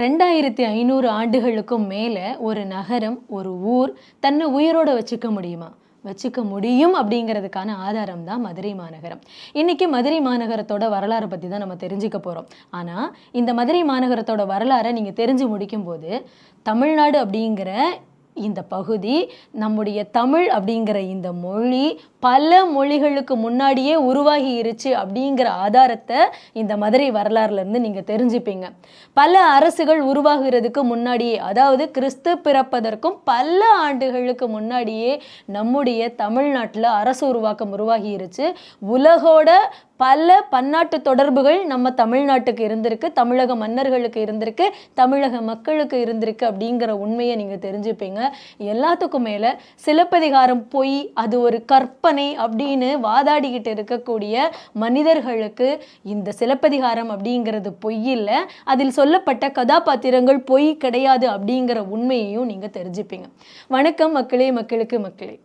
2500 ஆண்டுகளுக்கும் மேலே ஒரு நகரம், ஒரு ஊர் தன்னை உயிரோட வச்சுக்க முடியுமா? வச்சுக்க முடியும் அப்படிங்கிறதுக்கான ஆதாரம் தான் மதுரை மாநகரம். இன்னைக்கு மதுரை மாநகரத்தோட வரலாறை பற்றி தான் நம்ம தெரிஞ்சுக்க போகிறோம். ஆனால் இந்த மதுரை மாநகரத்தோட வரலாறை நீங்கள் தெரிஞ்சு முடிக்கும்போது தமிழ்நாடு அப்படிங்கிற இந்த பகுதி, நம்முடைய தமிழ் அப்படிங்கிற இந்த மொழி பல மொழிகளுக்கு முன்னாடியே உருவாகி இருச்சு அப்படிங்கிற ஆதாரத்தை இந்த மதுரை வரலாறுலேருந்து நீங்கள் தெரிஞ்சுப்பீங்க. பல அரசுகள் உருவாகிறதுக்கு முன்னாடியே, அதாவது கிறிஸ்து பிறப்பதற்கும் பல ஆண்டுகளுக்கு முன்னாடியே நம்முடைய தமிழ்நாட்டில் அரசு உருவாக்கம் உருவாகி இருச்சு. உலகோட பல பன்னாட்டு தொடர்புகள் நம்ம தமிழ்நாட்டுக்கு இருந்திருக்கு, தமிழக மன்னர்களுக்கு இருந்திருக்கு, தமிழக மக்களுக்கு இருந்திருக்கு அப்படிங்கிற உண்மையை நீங்கள் தெரிஞ்சுப்பீங்க. எல்லாத்துக்கும் மேலே சிலப்பதிகாரம் பொய், அது ஒரு கற்பனை அப்படின்னு வாதாடிக்கிட்டு இருக்கக்கூடிய மனிதர்களுக்கு இந்த சிலப்பதிகாரம் அப்படிங்கிறது பொய் இல்லை, அதில் சொல்லப்பட்ட கதாபாத்திரங்கள் பொய் கிடையாது அப்படிங்கிற உண்மையையும் நீங்கள் தெரிஞ்சுப்பீங்க. வணக்கம் மக்களே, மக்களுக்கு மக்களே.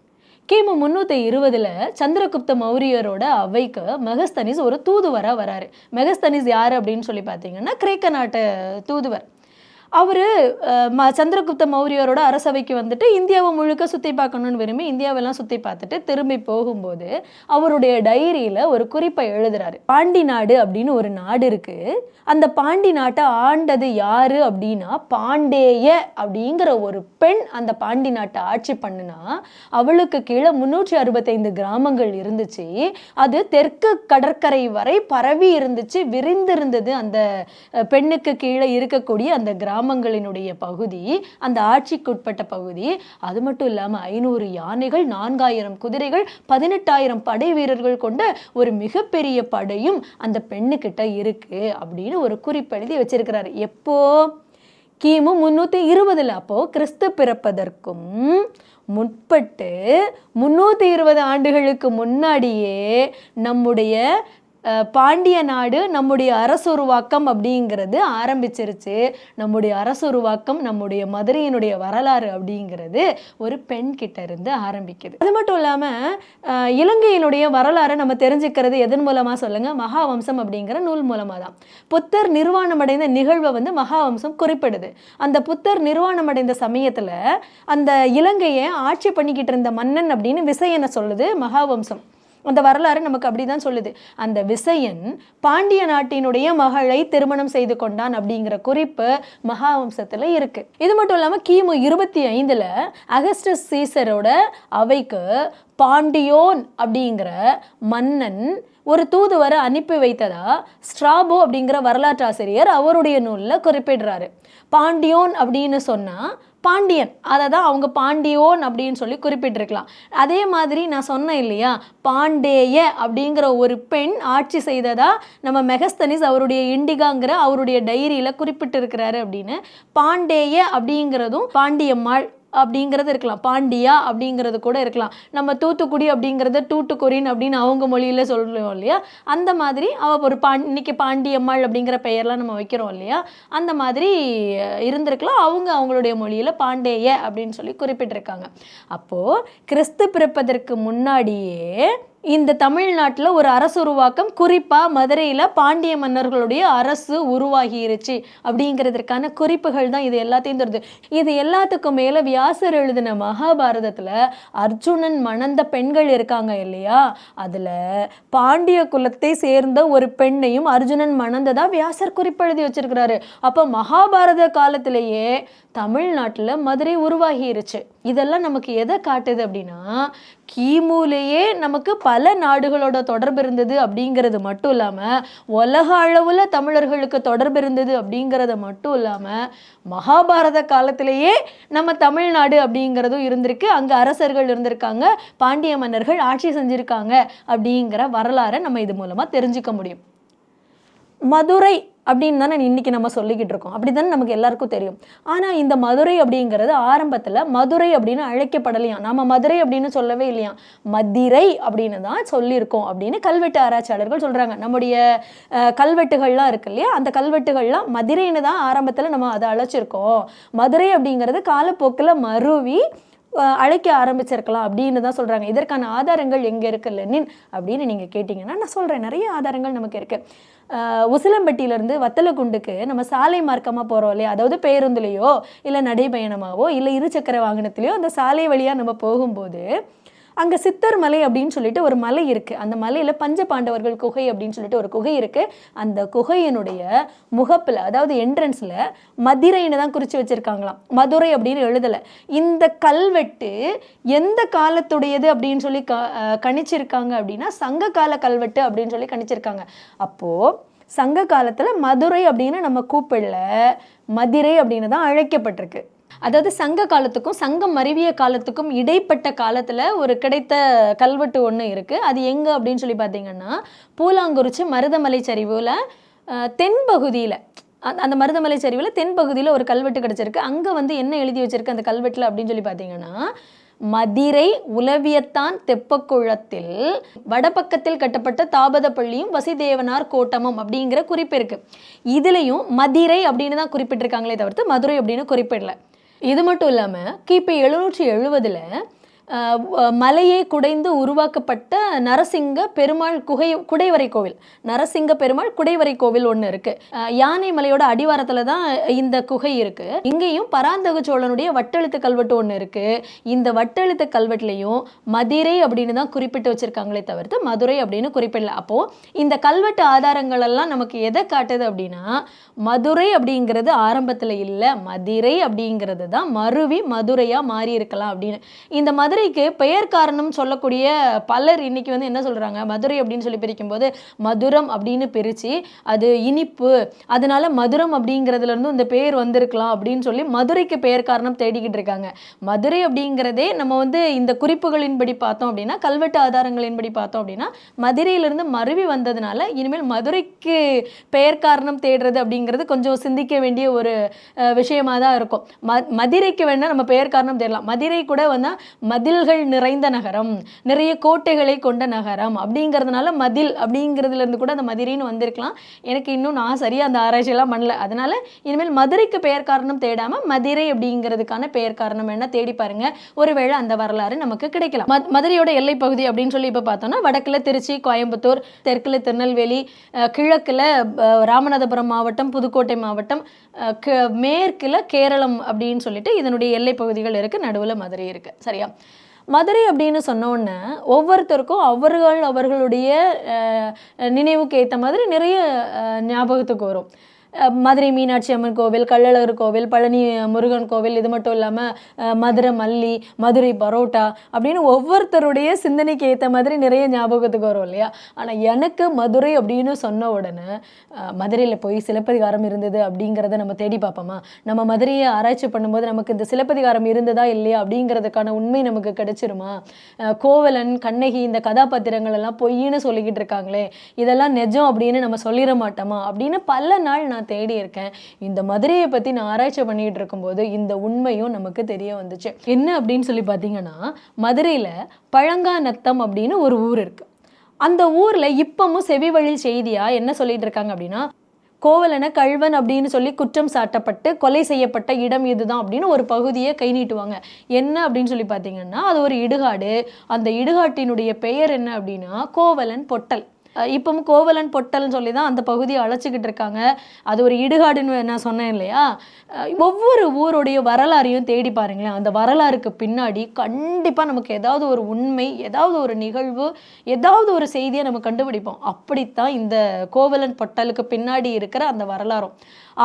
கிமு 320 சந்திரகுப்த மௌரியரோட அவைக்கு மெகஸ்தனிஸ் ஒரு தூதுவராக வராரு. மெகஸ்தனிஸ் யார் அப்படின்னு சொல்லி பார்த்தீங்கன்னா கிரேக்க நாட்டு தூதுவர். அவர் சந்திரகுப்த மௌரியரோட அரசவைக்கு வந்துட்டு இந்தியாவை முழுக்க சுற்றி பார்க்கணுன்னு விரும்பி இந்தியாவெல்லாம் சுற்றி பார்த்துட்டு திரும்பி போகும்போது அவருடைய டைரியில் ஒரு குறிப்பை எழுதுறாரு. பாண்டி நாடு அப்படின்னு ஒரு நாடு இருக்குது. அந்த பாண்டி நாட்டை ஆண்டது யாரு அப்படின்னா பாண்டேய அப்படிங்கிற ஒரு பெண் அந்த பாண்டி நாட்டை ஆட்சி பண்ணுனா அவளுக்கு கீழே 365 கிராமங்கள் இருந்துச்சு. அது தெற்கு கடற்கரை வரை பரவி இருந்துச்சு, விரிந்திருந்தது அந்த பெண்ணுக்கு கீழே இருக்கக்கூடிய அந்த கிராமங்களினுடைய பகுதி, அந்த ஆட்சிக்குட்பட்ட பகுதி. அது மட்டும் இல்லாமல் 500 யானைகள், 4000 குதிரைகள், 18,000 படை வீரர்கள் கொண்ட ஒரு மிகப்பெரிய படையும் அந்த பெண்ணுக்கிட்ட இருக்கு அப்படின்னு ஒரு குறிப்பெழுதி வச்சிருக்கிறாரு. எப்போ? கிமு 320. அப்போ கிறிஸ்து பிறப்பதற்கும் முற்பட்டு 320 ஆண்டுகளுக்கு முன்னாடியே நம்முடைய பாண்டிய நாடு, நம்முடைய அரசுருவாக்கம் அப்படிங்கிறது ஆரம்பிச்சிருச்சு. நம்முடைய அரசுருவாக்கம், நம்முடைய மதுரையினுடைய வரலாறு அப்படிங்கிறது ஒரு பெண் கிட்ட இருந்து ஆரம்பிக்குது. அது மட்டும் இல்லாமல் இலங்கையினுடைய வரலாறை நம்ம தெரிஞ்சுக்கிறது எதன் மூலமாக சொல்லுங்க? மகாவம்சம் அப்படிங்கிற நூல் மூலமாக தான். புத்தர் நிர்வாணம் அடைந்த நிகழ்வை மகாவம்சம் குறிப்பிடுது. அந்த புத்தர் நிர்வாணம் அடைந்த சமயத்தில் அந்த இலங்கையை ஆட்சி பண்ணிக்கிட்டு இருந்த மன்னன் அப்படின்னு விசயனை சொல்லுது மகாவம்சம். அந்த வரலாறு நமக்கு அப்படிதான் சொல்லுது. அந்த விசயன் பாண்டிய நாட்டினுடைய மகளை திருமணம் செய்து கொண்டான் அப்படிங்கிற குறிப்பு மகாவம்சத்துல இருக்கு. இது மட்டும் இல்லாம கிமு 25 அகஸ்டஸ் சீசரோட அவைக்கு பாண்டியோன் அப்படிங்கிற மன்னன் ஒரு தூதுவரை அனுப்பி வைத்ததா ஸ்ட்ராபோ அப்படிங்கிற வரலாற்று ஆசிரியர் அவருடைய நூலில் குறிப்பிடுறாரு. பாண்டியோன் அப்படின்னு சொன்னா பாண்டியன், அதை தான் அவங்க பாண்டியோன் அப்படின்னு சொல்லி குறிப்பிட்டிருக்கலாம். அதே மாதிரி நான் சொன்னேன் இல்லையா, பாண்டேய அப்படிங்கிற ஒரு பெண் ஆட்சி செய்ததா நம்ம மெகஸ்தனிஸ் அவருடைய இண்டிகாங்கிற அவருடைய டைரியில் குறிப்பிட்டிருக்கிறாரு அப்படின்னு. பாண்டேய அப்படிங்கிறதும் பாண்டியம்மாள் அப்படிங்கிறது இருக்கலாம், பாண்டியா அப்படிங்கிறது கூட இருக்கலாம். நம்ம தூத்துக்குடி அப்படிங்கிறத டூட்டுக்குரின் அப்படின்னு அவங்க மொழியில் சொல்கிறோம் இல்லையா, அந்த மாதிரி ஒரு இன்னைக்கு பாண்டியம்மாள் அப்படிங்கிற பெயர்லாம் நம்ம வைக்கிறோம் இல்லையா, அந்த மாதிரி இருந்திருக்கலாம். அவங்களுடைய மொழியில் பாண்டேய அப்படின்னு சொல்லி குறிப்பிட்டிருக்காங்க. அப்போது கிறிஸ்து பிறப்பதற்கு முன்னாடியே இந்த தமிழ்நாட்டில் ஒரு அரசு உருவாக்கம், குறிப்பாக மதுரையில் பாண்டிய மன்னர்களுடைய அரசு உருவாகிருச்சு அப்படிங்கிறதுக்கான குறிப்புகள் தான் இது எல்லாத்தையும் தருது. இது எல்லாத்துக்கும் மேலே வியாசர் எழுதின மகாபாரதத்தில் அர்ஜுனன் மணந்த பெண்கள் இருக்காங்க இல்லையா, அதில் பாண்டிய குலத்தை சேர்ந்த ஒரு பெண்ணையும் அர்ஜுனன் மணந்ததா வியாசர் குறிப்பெழுதி வச்சிருக்கிறாரு. அப்போ மகாபாரத காலத்திலேயே தமிழ்நாட்டில் மதுரை உருவாகிருச்சு. இதெல்லாம் நமக்கு எதை காட்டுது அப்படின்னா, கிமுலேயே நமக்கு பல நாடுகளோட தொடர்பு இருந்தது அப்படிங்கிறது மட்டும் இல்லாமல் உலக அளவில் தமிழர்களுக்கு தொடர்பு இருந்தது அப்படிங்கிறத மட்டும் இல்லாமல் மகாபாரத காலத்திலேயே நம்ம தமிழ்நாடு அப்படிங்கிறதும் இருந்திருக்கு. அங்கே அரசர்கள் இருந்திருக்காங்க, பாண்டிய மன்னர்கள் ஆட்சி செஞ்சுருக்காங்க அப்படிங்கிற வரலாறை நம்ம இது மூலமாக தெரிஞ்சுக்க முடியும். மதுரை அப்படின்னு தானே இன்னைக்கு நம்ம சொல்லிக்கிட்டு இருக்கோம், அப்படி தானே நமக்கு எல்லாருக்கும் தெரியும். ஆனால் இந்த மதுரை அப்படிங்கிறது ஆரம்பத்தில் மதுரை அப்படின்னு அழைக்கப்படலையாம். நம்ம மதுரை அப்படின்னு சொல்லவே இல்லையா, மதிரை அப்படின்னு தான் சொல்லியிருக்கோம் அப்படின்னு கல்வெட்டு ஆராய்ச்சியாளர்கள் சொல்கிறாங்க. நம்முடைய கல்வெட்டுகள்லாம் இருக்கு இல்லையா, அந்த கல்வெட்டுகள்லாம் மதுரைன்னு தான் ஆரம்பத்தில் நம்ம அதை அழைச்சிருக்கோம். மதுரை அப்படிங்கிறது காலப்போக்கில் மருவி அழைக்க ஆரம்பிச்சிருக்கலாம் அப்படின்னு தான் சொல்கிறாங்க. இதற்கான ஆதாரங்கள் எங்கே இருக்குது லெனின் அப்படின்னு நீங்கள் கேட்டிங்கன்னா நான் சொல்கிறேன், நிறைய ஆதாரங்கள் நமக்கு இருக்குது. உசிலம்பட்டியிலேருந்து வத்தலக்குண்டுக்கு நம்ம சாலை மார்க்கமாக போகிறோம் இல்லையா, அதாவது பேருந்துலேயோ இல்லை நடைபயணமாவோ இல்லை இருசக்கர வாகனத்துலேயோ அந்த சாலை வழியாக நம்ம போகும்போது அங்கே சித்தர் மலை அப்படின்னு சொல்லிட்டு ஒரு மலை இருக்குது. அந்த மலையில் பஞ்ச பாண்டவர்கள் குகை அப்படின்னு சொல்லிட்டு ஒரு குகை இருக்குது. அந்த குகையினுடைய முகப்பில், அதாவது என்ட்ரன்ஸில் மதுரைன்னு தான் குறித்து வச்சுருக்காங்களாம், மதுரை அப்படின்னு எழுதலை. இந்த கல்வெட்டு எந்த காலத்துடையது அப்படின்னு சொல்லி கணிச்சிருக்காங்க அப்படின்னா சங்க கால கல்வெட்டு அப்படின்னு சொல்லி கணிச்சிருக்காங்க. அப்போது சங்க காலத்தில் மதுரை அப்படின்னு நம்ம கூப்பிடல, மதிரை அப்படின்னு தான் அழைக்கப்பட்டிருக்கு. அதாவது சங்க காலத்துக்கும் சங்கம் மருவிய காலத்துக்கும் இடைப்பட்ட காலத்தில் ஒரு கிடைத்த கல்வெட்டு ஒன்று இருக்குது. அது எங்கே அப்படின்னு சொல்லி பார்த்தீங்கன்னா பூலாங்குறிச்சி மருதமலை சரிவில் தென்பகுதியில், அந்த மருதமலை சரிவில் தென்பகுதியில் ஒரு கல்வெட்டு கிடச்சிருக்கு. அங்கே என்ன எழுதி வச்சிருக்கு அந்த கல்வெட்டில் அப்படின்னு சொல்லி பார்த்தீங்கன்னா மதிரை உலவியத்தான் தெப்பக்குளத்தில் வடபக்கத்தில் கட்டப்பட்ட தாபத பள்ளியும் வசிதேவனார் கோட்டமும் அப்படிங்கிற குறிப்பு இருக்கு. இதுலேயும் மதிரை அப்படின்னு தான் குறிப்பிட்டிருக்காங்களே தவிர்த்து மதுரை அப்படின்னு குறிப்பிடல. இது மட்டும் இல்லாமல் கிபி 770 மலையை குடைந்து உருவாக்கப்பட்ட நரசிங்க பெருமாள் குடைவரை கோவில், நரசிங்க பெருமாள் குடைவரை கோவில் ஒன்று இருக்குது. யானை மலையோட அடிவாரத்தில் தான் இந்த குகை இருக்குது. இங்கேயும் பராந்தக சோழனுடைய வட்டெழுத்து கல்வெட்டு ஒன்று இருக்குது. இந்த வட்டெழுத்து கல்வெட்டுலையும் மதுரை அப்படின்னு தான் குறிப்பிட்டு வச்சுருக்காங்களே தவிர்த்து மதுரை அப்படின்னு குறிப்பிடல. அப்போது இந்த கல்வெட்டு ஆதாரங்கள் எல்லாம் நமக்கு எதை காட்டுது அப்படின்னா மதுரை அப்படிங்கிறது ஆரம்பத்தில் இல்லை, மதுரை அப்படிங்கிறது தான் மருவி மதுரையாக மாறி இருக்கலாம் அப்படின்னு. இந்த மதுரைக்கு பெயர் காரணம் சொல்லக்கூடிய பலர் இன்னைக்கு என்ன சொல்றாங்க, மதுரை அப்படின்னு சொல்லி பிரிக்கும்போது மதுரம் அப்படின்னு பிரித்து அது இனிப்பு, அதனால மதுரம் அப்படிங்கிறதுல இருந்து இந்த பேர் வந்திருக்கலாம் அப்படின்னு சொல்லி மதுரைக்கு பெயர் காரணம் தேடிக்கிட்டு இருக்காங்க. மதுரை அப்படிங்கிறதே நம்ம இந்த குறிப்புகளின்படி பார்த்தோம் அப்படின்னா, கல்வெட்டு ஆதாரங்களின்படி பார்த்தோம் அப்படின்னா மதுரையிலிருந்து மருவி வந்ததுனால இனிமேல் மதுரைக்கு பெயர் காரணம் தேடுறது அப்படிங்கிறது கொஞ்சம் சிந்திக்க வேண்டிய ஒரு விஷயமா தான் இருக்கும். மதுரைக்கு வேணா நம்ம பெயர் காரணம் தேடலாம். மதுரை கூட மதில்கள் நிறைந்த நகரம், நிறைய கோட்டைகளை கொண்ட நகரம் அப்படிங்கிறதுனால மதில் அப்படிங்கிறதுல இருந்து கூட அந்த மதுரைன்னு வந்திருக்கலாம். எனக்கு இன்னும் நான் சரியாக அந்த ஆராய்ச்சியெல்லாம் பண்ணல. அதனால இனிமேல் மதுரைக்கு பெயர் காரணம் தேடாமல் மதுரை அப்படிங்கிறதுக்கான பெயர் காரணம் என்ன தேடி பாருங்க, ஒருவேளை அந்த வரலாறு நமக்கு கிடைக்கலாம். மதுரையோட எல்லை பகுதி அப்படின்னு சொல்லி இப்போ பார்த்தோம்னா வடக்குல திருச்சி, கோயம்புத்தூர், தெற்குல திருநெல்வேலி, கிழக்குல ராமநாதபுரம் மாவட்டம், புதுக்கோட்டை மாவட்டம், மேற்குல கேரளம் அப்படின்னு சொல்லிட்டு இதனுடைய எல்லை பகுதிகள் இருக்குது. நடுவில் மதுரை இருக்குது. சரியா? மதுரை அப்படின்னு சொன்னோன்னே ஒவ்வொருத்தருக்கும் அவர்களுடைய நினைவுக்கு ஏற்ற மாதிரி நிறைய ஞாபகத்துக்கு வரும். மதுரை மீனாட்சி அம்மன் கோவில், கள்ளழகர் கோவில், பழனி முருகன் கோவில், இது மட்டும் இல்லாமல் மதுரை மல்லி, மதுரை பரோட்டா அப்படின்னு ஒவ்வொருத்தருடைய சிந்தனைக்கு ஏற்ற மாதிரி நிறைய ஞாபகத்துக்கு வரும் இல்லையா? ஆனால் எனக்கு மதுரை அப்படின்னு சொன்ன உடனே மதுரையில் போய் சிலப்பதிகாரம் இருந்தது அப்படிங்கிறத நம்ம தேடி பார்ப்போமா? நம்ம மதுரையை ஆராய்ச்சி பண்ணும்போது நமக்கு இந்த சிலப்பதிகாரம் இருந்ததா இல்லையா அப்படிங்கிறதுக்கான உண்மை நமக்கு கிடைச்சிருமா? கோவலன், கண்ணகி இந்த கதாபாத்திரங்கள் எல்லாம் பொய்ன்னு சொல்லிக்கிட்டு இருக்காங்களே, இதெல்லாம் நிஜம் அப்படின்னு நம்ம சொல்லிட மாட்டோமா அப்படின்னு பல நாள் நான் தேடி இருக்கேன். இந்த மதுரையை பற்றி நான் ஆராய்ச்சி பண்ணிட்டு இருக்கும்போது இந்த உண்மையும் நமக்கு தெரிய வந்துச்சு. என்ன அப்படின்னு சொல்லி பார்த்தீங்கன்னா மதுரையில் பழங்காநத்தம் அப்படின்னு ஒரு ஊர் இருக்கு. அந்த ஊரில் இப்பவும் செவி வழி செய்தியா என்ன சொல்லிட்டு இருக்காங்க அப்படின்னா, கோவலனை கள்வன் அப்படின்னு சொல்லி குற்றம் சாட்டப்பட்டு கொலை செய்யப்பட்ட இடம் இதுதான் அப்படின்னு ஒரு பகுதியை கை நீட்டுவாங்க. என்ன அப்படின்னு சொல்லி பார்த்தீங்கன்னா அது ஒரு இடுகாடு. அந்த இடுகாட்டினுடைய பெயர் என்ன அப்படின்னா கோவலன் பொட்டல். இப்பவும் கோவலன் பொட்டல்னு சொல்லி தான் அந்த பகுதியை அழைச்சிக்கிட்டு இருக்காங்க. அது ஒரு இடுகாடுன்னு நான் சொன்னேன் இல்லையா? ஒவ்வொரு ஊருடைய வரலாறையும் தேடி பாருங்களேன். அந்த வரலாறுக்கு பின்னாடி கண்டிப்பாக நமக்கு ஏதாவது ஒரு உண்மை, ஏதாவது ஒரு நிகழ்வு, ஏதாவது ஒரு செய்தியை நம்ம கண்டுபிடிப்போம். அப்படித்தான் இந்த கோவலன் பொட்டலுக்கு பின்னாடி இருக்கிற அந்த வரலாறும்.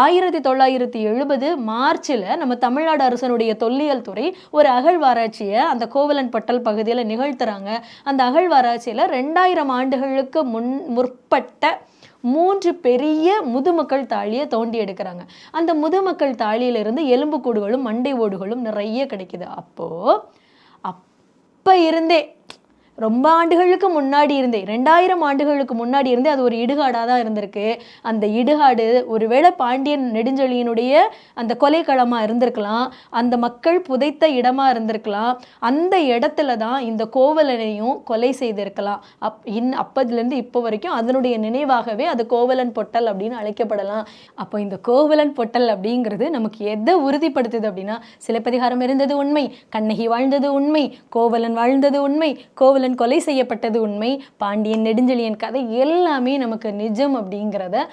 1970 மார்ச்சில் நம்ம தமிழ்நாடு அரசனுடைய தொல்லியல் துறை ஒரு அகழ்வாராய்ச்சியை அந்த கோவலன் பொட்டல் பகுதியில் நிகழ்த்துறாங்க. அந்த அகழ்வாராய்ச்சியில் 2000 ஆண்டுகளுக்கு முற்பட்ட 3 பெரிய முதுமக்கள் தாழியை தோண்டி எடுக்கிறாங்க. அந்த முதுமக்கள் தாழியிலிருந்து எலும்புக்கூடுகளும் மண்டை ஓடுகளும் நிறைய கிடைக்குது. அப்போ இருந்தே ரொம்ப ஆண்டுகளுக்கு முன்னாடி இருந்தே 2000 ஆண்டுகளுக்கு முன்னாடி இருந்தே அது ஒரு இடுகாடாக தான் இருந்திருக்கு. அந்த இடுகாடு ஒருவேளை பாண்டியன் நெடுஞ்செழியனுடைய அந்த கொலைக்களமாக இருந்திருக்கலாம், அந்த மக்கள் புதைத்த இடமா இருந்திருக்கலாம். அந்த இடத்துல தான் இந்த கோவலனையும் கொலை செய்திருக்கலாம். அப்போதுலேருந்து இப்போ வரைக்கும் அதனுடைய நினைவாகவே அது கோவலன் பொட்டல் அப்படின்னு அழைக்கப்படலாம். அப்போ இந்த கோவலன் பொட்டல் அப்படிங்கிறது நமக்கு எதை உறுதிப்படுத்துது அப்படின்னா, சிலப்பதிகாரம் இருந்தது உண்மை, கண்ணகி வாழ்ந்தது உண்மை, கோவலன் வாழ்ந்தது உண்மை, கோவலன் கொலை செய்யப்பட்டது உண்மை, பாண்டியன் நெடுஞ்செழியன் கதை எல்லாமே நமக்கு நிஜம் அப்படிங்கிறத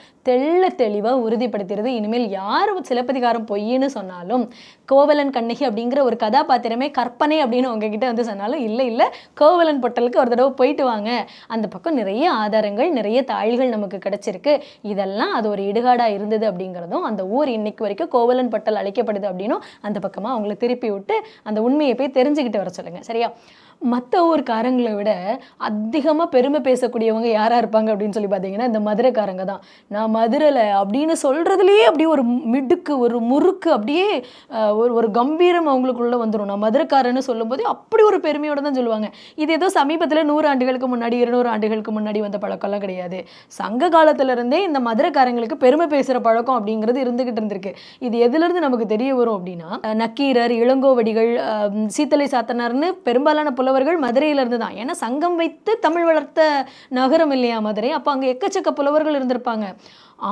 தெளிவாக உறுதிப்படுத்துறது. இனிமேல் யார் சிலப்பதிகாரம் பொய்ன்னு சொன்னாலும், கோவலன் கண்ணகி அப்படிங்கிற ஒரு கதாபாத்திரமே கற்பனை அப்படின்னு உங்ககிட்ட வந்து சொன்னாலும், இல்லை கோவலன் பொட்டலுக்கு ஒரு தடவை போயிட்டு வாங்க, அந்த பக்கம் நிறைய ஆதாரங்கள், நிறைய தாள்கள் நமக்கு கிடைச்சிருக்கு, இதெல்லாம் அது ஒரு இடுகாடாக இருந்தது அப்படிங்கிறதும், அந்த ஊர் இன்னைக்கு வரைக்கும் கோவலன் பொட்டல் அழைக்கப்படுது அப்படின்னும் அந்த பக்கமாக அவங்கள திருப்பி விட்டு அந்த உண்மையை போய் தெரிஞ்சுக்கிட்டு வர சொல்லுங்க. சரியா? மற்ற ஊர்க்காரங்களை விட அதிகமாக பெருமை பேசக்கூடியவங்க யாராக இருப்பாங்க அப்படின்னு சொல்லி பார்த்தீங்கன்னா, இந்த மதுரைக்காரங்க தான். நான் மதுரையில் அப்படின்னு சொல்கிறதுலையே அப்படியே ஒரு மிடுக்கு, ஒரு முறுக்கு, அப்படியே ஒரு கம்பீரம் அவங்களுக்குள்ளே வந்துடும். நான் மதுரைக்காரன்னு சொல்லும்போது அப்படி ஒரு பெருமையோடு தான் சொல்லுவாங்க. இது ஏதோ சமீபத்தில் 100 ஆண்டுகளுக்கு முன்னாடி 200 ஆண்டுகளுக்கு முன்னாடி வந்த பழக்கம்லாம் கிடையாது. சங்க காலத்திலேருந்தே இந்த மதுரைக்காரங்களுக்கு பெருமை பேசுகிற பழக்கம் அப்படிங்கிறது இருந்துக்கிட்டு இருந்திருக்கு. இது எதுலேருந்து நமக்கு தெரிய வரும் அப்படின்னா, நக்கீரர், இளங்கோவடிகள், சீத்தலை சாத்தனார்னு பெரும்பாலான புலவர்கள் மதுரையிலிருந்து தான். ஏன்னா சங்கம் வைத்து தமிழ் வளர்த்த நகரம் இல்லையா மதுரை. அப்போ அங்கே எக்கச்சக்க புலவர்கள் இருந்திருப்பாங்க.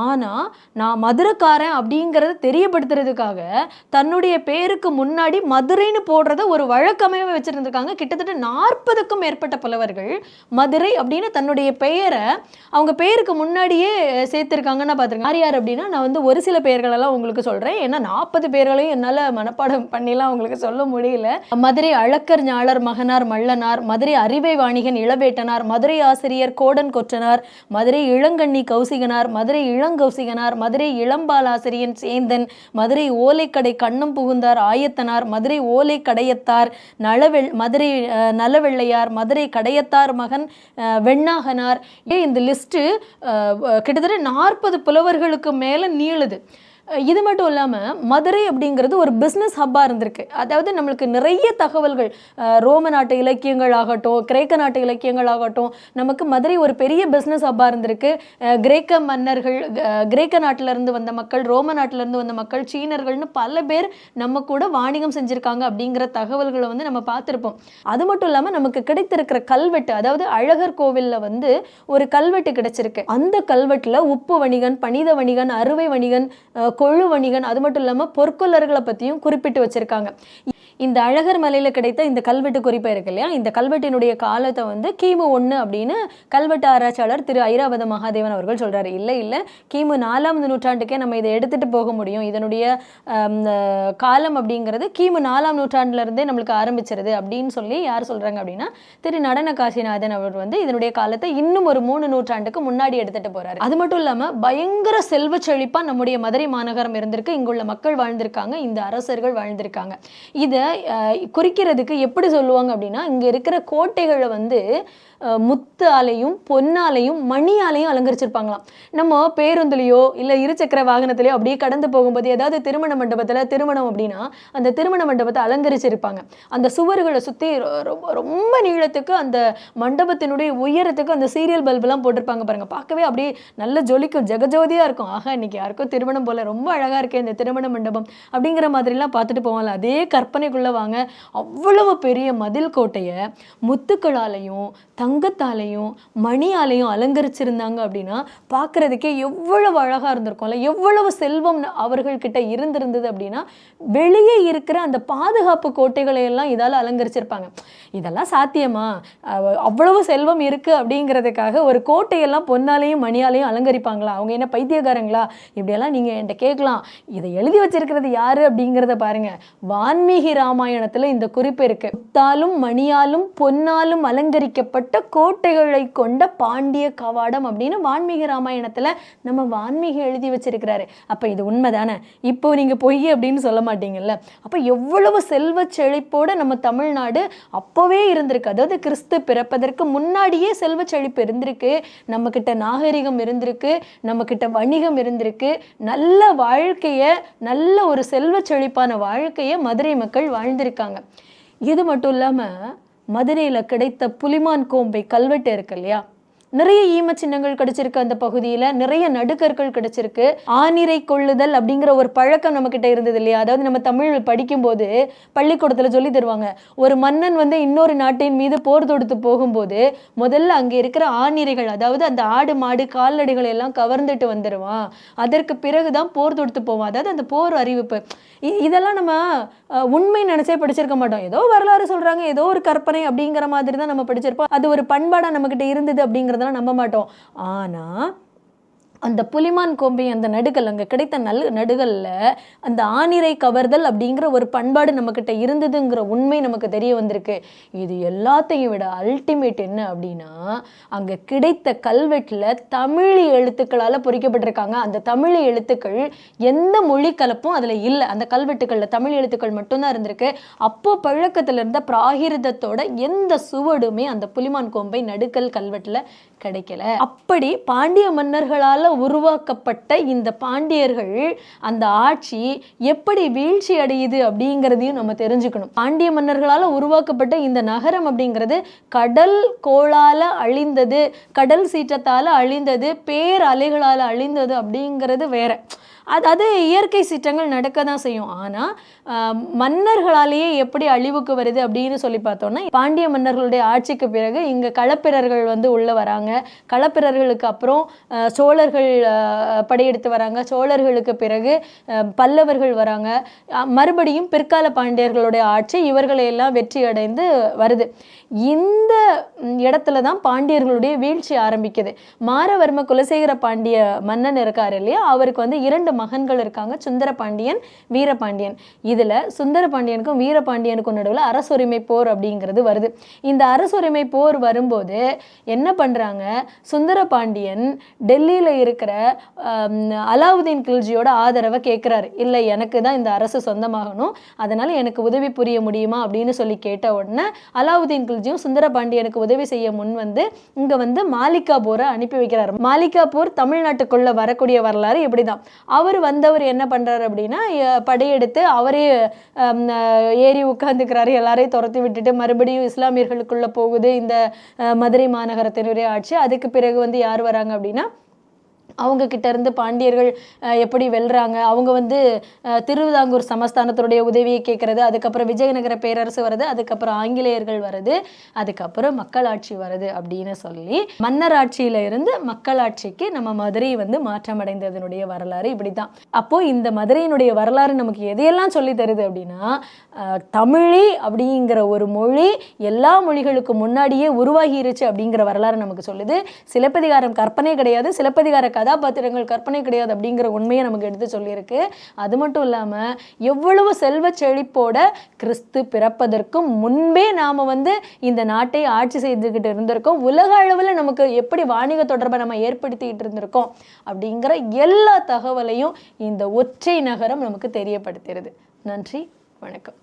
ஆனால் நான் மதுரைக்காரன் அப்படிங்கிறத தெரியப்படுத்துறதுக்காக தன்னுடைய பேருக்கு முன்னாடி மதுரைன்னு போடுறத ஒரு வழக்கமே வச்சுருந்துருக்காங்க. கிட்டத்தட்ட 40க்கும் மேற்பட்ட புலவர்கள் மதுரை அப்படின்னு தன்னுடைய பெயரை அவங்க பேருக்கு முன்னாடியே சேர்த்துருக்காங்கன்னு பார்த்துருக்கேன். யார் அப்படின்னா, நான் வந்து ஒரு சில பெயர்களெல்லாம் உங்களுக்கு சொல்கிறேன். ஏன்னா 40 பேர்களையும் என்னால் மனப்பாடம் பண்ணிலாம் உங்களுக்கு சொல்ல முடியல. மதுரை அளக்கர் ஞாழர் மகனார் மல்லனார், மதுரை அறிவை வாணிகன் இளவேட்டனார், மதுரை ஆசிரியர் கோடன் கொற்றனார், மதுரை இளங்கண்ணி கௌசிகனார், மதுரை இளங்கௌசிகனார், மதுரை இளம்பாலாசிரியன் சேந்தன், மதுரை ஓலைக்கடை கண்ணம் புகுந்தார் ஆயத்தனார், மதுரை ஓலை கடையத்தார், மதுரை நலவெள்ளையார், மதுரை கடையத்தார் மகன் வெண்ணாகனார். இந்த லிஸ்ட்டு கிட்டத்தட்ட 40 புலவர்களுக்கு மேலே நீளுது. இது மட்டும் இல்லாமல் மதுரை அப்படிங்கிறது ஒரு பிஸ்னஸ் ஹப்பாக இருந்திருக்கு. அதாவது நம்மளுக்கு நிறைய தகவல்கள், ரோம நாட்டு இலக்கியங்கள் ஆகட்டும், கிரேக்க நாட்டு இலக்கியங்கள் ஆகட்டும், நமக்கு மதுரை ஒரு பெரிய பிஸ்னஸ் ஹப்பாக இருந்திருக்கு. கிரேக்க மன்னர்கள், கிரேக்க நாட்டிலேருந்து வந்த மக்கள், ரோம நாட்டிலேருந்து வந்த மக்கள், சீனர்கள்னு பல பேர் நம்ம கூட வாணிகம் செஞ்சுருக்காங்க அப்படிங்கிற தகவல்களை வந்து நம்ம பார்த்துருப்போம். அது மட்டும் இல்லாமல் நமக்கு கிடைத்திருக்கிற கல்வெட்டு, அதாவது அழகர் கோவிலில் வந்து ஒரு கல்வெட்டு கிடைச்சிருக்கு. அந்த கல்வெட்டில் உப்பு வணிகன், பணித வணிகன், அறுவை வணிகன், கொழு வணிகன், அது மட்டும் இல்லாமல் பொற்கொல்லர்களை பற்றியும் குறிப்பிட்டு வச்சிருக்காங்க. இந்த அழகர் மலையில் கிடைத்த இந்த கல்வெட்டு குறிப்பு இருக்கு இல்லையா, இந்த கல்வெட்டினுடைய காலத்தை வந்து கிமு 1 அப்படின்னு கல்வெட்டு ஆராய்ச்சியாளர் திரு ஐராவத மகாதேவன் அவர்கள் சொல்கிறாரு. இல்லை கிமு 4ஆம் நூற்றாண்டுக்கே நம்ம இதை எடுத்துகிட்டு போக முடியும். இதனுடைய காலம் அப்படிங்கிறது கிமு 4ஆம் நூற்றாண்டுலேருந்தே நம்மளுக்கு ஆரம்பிச்சிருது அப்படின்னு சொல்லி யார் சொல்கிறாங்க அப்படின்னா, திரு நடன காசிநாதன் அவர் வந்து இதனுடைய காலத்தை இன்னும் ஒரு 3 நூற்றாண்டுக்கு முன்னாடி எடுத்துகிட்டு போகிறாரு. அது மட்டும் இல்லாமல் பயங்கர செல்வ செழிப்பாக நம்முடைய மதுரை மாநகரம் இருந்திருக்கு. இங்குள்ள மக்கள் வாழ்ந்திருக்காங்க, இந்த அரசர்கள் வாழ்ந்திருக்காங்க. இதை குறிக்கிறதுக்கு எப்படி சொல்லுவாங்க அப்படின்னா, இங்கே இருக்கிற கோட்டைகளை வந்து முத்தாலையும் பொன்னாலையும் மணியாலையும் அலங்கரிச்சிருப்பாங்களாம். நம்ம பேருந்துலையோ இல்லை இருசக்கர வாகனத்திலையோ அப்படியே கடந்து போகும்போது ஏதாவது திருமண மண்டபத்தில் திருமணம் அப்படின்னா அந்த திருமண மண்டபத்தை அலங்கரிச்சிருப்பாங்க. அந்த சுவர்களை சுற்றி ரொம்ப நீளத்துக்கு அந்த மண்டபத்தினுடைய உயரத்துக்கு அந்த சீரியல் பல்பெல்லாம் போட்டிருப்பாங்க பாருங்கள். பார்க்கவே அப்படியே நல்ல ஜொலிக்கும், ஜெகஜோதியாக இருக்கும். ஆகா, இன்னைக்கு யாருக்கும் திருமணம் போல் ரொம்ப அழகாக இருக்கே இந்த திருமண மண்டபம் அப்படிங்கிற மாதிரிலாம் பார்த்துட்டு போவாங்க. அதே கற்பனைக்குள்ளே வாங்க, அவ்வளவு பெரிய மதில் கோட்டையை முத்துக்களாலையும் தங்கத்தாலையும் மணியாலையும் அலங்கரிச்சிருந்தாங்க அப்படின்னா பார்க்குறதுக்கே எவ்வளவு அழகாக இருந்திருக்கும்ல, எவ்வளவு செல்வம் அவர்கள்கிட்ட இருந்திருந்தது அப்படின்னா வெளியே இருக்கிற அந்த பாதுகாப்பு கோட்டைகளை எல்லாம் இதால் அலங்கரிச்சிருப்பாங்க. இதெல்லாம் சாத்தியமா? அவ்வளவு செல்வம் இருக்குது அப்படிங்கிறதுக்காக ஒரு கோட்டையெல்லாம் பொன்னாலையும் மணியாலையும் அலங்கரிப்பாங்களா? அவங்க என்ன பைத்தியக்காரங்களா? இப்படியெல்லாம் நீங்கள் என்கிட்ட கேட்கலாம். இதை எழுதி வச்சிருக்கிறது யாரு அப்படிங்கிறத பாருங்க. வான்மீகி ராமாயணத்தில் இந்த குறிப்பு இருக்கு. முத்தாலும் மணியாலும் பொன்னாலும் அலங்கரிக்கப்பட்ட கோட்டைகளை கொண்ட பாண்டிய கவாடம் அப்படின்னு வான்மீகி ராமாயணத்துல நம்ம வான்மீகி எழுதி வச்சிருக்கிறாரு. அப்ப இது உண்மைதானே? இப்போ நீங்க பொய் அப்படின்னு சொல்ல மாட்டீங்கல்ல. அப்ப எவ்வளவு செல்வ செழிப்போட நம்ம தமிழ்நாடு அப்பவே இருந்திருக்கு. அதாவது கிறிஸ்து பிறப்பதற்கு முன்னாடியே செல்வ செழிப்பு இருந்திருக்கு, நம்ம கிட்ட நாகரிகம் இருந்திருக்கு, நம்ம கிட்ட வணிகம் இருந்திருக்கு, நல்ல வாழ்க்கைய, நல்ல ஒரு செல்வ செழிப்பான வாழ்க்கைய மதுரை மக்கள் வாழ்ந்திருக்காங்க. இது மட்டும் இல்லாம மதுரையில் கிடைத்த புலிமான் கோம்பை கல்வெட்டு இருக்கு இல்லையா, நிறைய ஈம சின்னங்கள் கிடைச்சிருக்கு அந்த பகுதியில், நிறைய நடுக்கற்கள் கிடைச்சிருக்கு. ஆணிரை கொள்ளுதல் அப்படிங்கிற ஒரு பழக்கம் நம்மக்கிட்ட இருந்தது இல்லையா, அதாவது நம்ம தமிழ் படிக்கும்போது பள்ளிக்கூடத்தில் சொல்லி தருவாங்க. ஒரு மன்னன் இன்னொரு நாட்டின் மீது போர் தொடுத்து போகும்போது முதல்ல அங்கே இருக்கிற ஆணிரைகள், அதாவது அந்த ஆடு மாடு கால்நடைகளை எல்லாம் கவர்ந்துட்டு வந்துடுவான், அதற்கு பிறகுதான் போர் தொடுத்து போவான். அதாவது அந்த போர் அறிவிப்பு. இதெல்லாம் நம்ம உண்மை நினைச்சே படிச்சிருக்க மாட்டோம். ஏதோ வரலாறு சொல்றாங்க, ஏதோ ஒரு கற்பனை அப்படிங்கிற மாதிரி தான் நம்ம படிச்சிருப்போம். அது ஒரு பண்பாடா நம்மகிட்ட இருந்தது அப்படிங்கிறதெல்லாம் நம்ப மாட்டோம். ஆனா அந்த புலிமான் கோம்பை அந்த நடுகள், அங்கே கிடைத்த நடுகளில் அந்த ஆணிரை கவர்தல் அப்படிங்கிற ஒரு பண்பாடு நம்மக்கிட்ட இருந்ததுங்கிற உண்மை நமக்கு தெரிய வந்திருக்கு. இது எல்லாத்தையும் விட அல்டிமேட் என்ன அப்படின்னா, அங்கே கிடைத்த கல்வெட்டில் தமிழ் எழுத்துக்களால் பொறிக்கப்பட்டிருக்காங்க. அந்த தமிழ் எழுத்துக்கள் எந்த மொழி கலப்பும் அதில் இல்லை. அந்த கல்வெட்டுக்களில் தமிழ் எழுத்துக்கள் மட்டும்தான் இருந்திருக்கு. அப்போ பழக்கத்தில் இருந்த பிராகிருதத்தோட எந்த சுவடுமே அந்த புலிமான் கோம்பை நடுக்கல் கல்வெட்டில் கிடைக்கல. அப்படி பாண்டிய மன்னர்களால் உருவாக்கப்பட்ட இந்த பாண்டியர்கள் அந்த ஆட்சி எப்படி வீழ்ச்சி அடையுது அப்படிங்கிறதையும் நம்ம தெரிஞ்சுக்கணும். பாண்டிய மன்னர்களால் உருவாக்கப்பட்ட இந்த நகரம் அப்படிங்கிறது கடல் கோளால அழிந்தது, கடல் சீற்றத்தால் அழிந்தது, பேர் அலைகளால் அழிந்தது அப்படிங்கிறது வேற. அது இயற்கை சீற்றங்கள் நடக்க தான் செய்யும். ஆனால் மன்னர்களாலேயே எப்படி அழிவுக்கு வருது அப்படின்னு சொல்லி பார்த்தோம்னா, பாண்டிய மன்னர்களுடைய ஆட்சிக்கு பிறகு இங்கே களப்பிரர்கள் உள்ளே வராங்க. களப்பிரர்களுக்கு அப்புறம் சோழர்கள் படையெடுத்து வராங்க. சோழர்களுக்கு பிறகு பல்லவர்கள் வராங்க. மறுபடியும் பிற்கால பாண்டியர்களுடைய ஆட்சி இவர்களையெல்லாம் வெற்றி அடைந்து வருது. இந்த இடத்துல தான் பாண்டியர்களுடைய வீழ்ச்சி ஆரம்பிக்குது. மாரவர்ம குலசேகர பாண்டிய மன்னன் இருக்கார் இல்லையா, அவருக்கு 2 மகன்கள் இருக்காங்க, சுந்தர பாண்டியன், வீரபாண்டியன். இதில் சுந்தர பாண்டியனுக்கும் வீரபாண்டியனுக்கும் நடுவில் அரசுரிமை போர் அப்படிங்கிறது வருது. இந்த அரசுரிமை போர் வரும்போது என்ன பண்ணுறாங்க, சுந்தர பாண்டியன் டெல்லியில் இருக்கிற அலாவுதீன் கில்ஜியோட ஆதரவை கேட்குறாரு. இல்லை, எனக்கு தான் இந்த அரசு சொந்தமாகணும், அதனால் எனக்கு உதவி புரிய முடியுமா அப்படின்னு சொல்லி கேட்ட உடனே அலாவுதீன் கில்ஜியும் சுந்தர பாண்டியனுக்கு உதவி செய்ய முன் இங்கே மாலிகாபூரை அனுப்பி வைக்கிறார். மாலிகாபூர் தமிழ்நாட்டுக்குள்ளே வரக்கூடிய வரலாறு இப்படிதான். வந்தவர் என்ன பண்ணுறாரு அப்படின்னா, படையெடுத்து அவரே ஏறி உட்காந்துக்கிறாரு, எல்லாரையும் துரத்தி விட்டுட்டு மறுபடியும் இஸ்லாமியர்களுக்குள்ளே போகுது இந்த மதுரை மாநகரத்தினுடைய ஆட்சி. அதுக்கு பிறகு யார் வராங்க அப்படின்னா, அவங்க கிட்ட இருந்து பாண்டியர்கள் எப்படி வெல்றாங்க, அவங்க திருவிதாங்கூர் சமஸ்தானத்துடைய உதவியை கேட்கறது, அதுக்கப்புறம் விஜயநகர பேரரசு வருது, அதுக்கப்புறம் ஆங்கிலேயர்கள் வருது, அதுக்கப்புறம் மக்களாட்சி வருது அப்படின்னு சொல்லி மன்னர் ஆட்சியில இருந்து மக்களாட்சிக்கு நம்ம மதுரை மாற்றம் அடைந்ததனுடைய வரலாறு இப்படிதான். அப்போ இந்த மதுரையினுடைய வரலாறு நமக்கு எதையெல்லாம் சொல்லி தருது அப்படின்னா, தமிழி அப்படிங்கிற ஒரு மொழி எல்லா மொழிகளுக்கு முன்னாடியே உருவாகிருச்சு அப்படிங்கிற வரலாறு நமக்கு சொல்லுது. சிலப்பதிகாரம் கற்பனை கிடையாது, சிலப்பதிகார கதாபாத்திரங்கள் கற்பனை கிடையாது அப்படிங்கிற உண்மையை நமக்கு எடுத்து சொல்லியிருக்கு. அது மட்டும் இல்லாமல் எவ்வளவு செல்வ செழிப்போட கிறிஸ்து பிறப்பதற்கு முன்பே நாம் இந்த நாட்டை ஆட்சி செய்துக்கிட்டு இருந்திருக்கோம். உலக அளவில் நமக்கு எப்படி வாணிக தொடர்பை நம்ம ஏற்படுத்திக்கிட்டு இருந்திருக்கோம் அப்படிங்கிற எல்லா தகவலையும் இந்த ஒற்றை நகரம் நமக்கு தெரியப்படுத்துகிறது. நன்றி, வணக்கம்.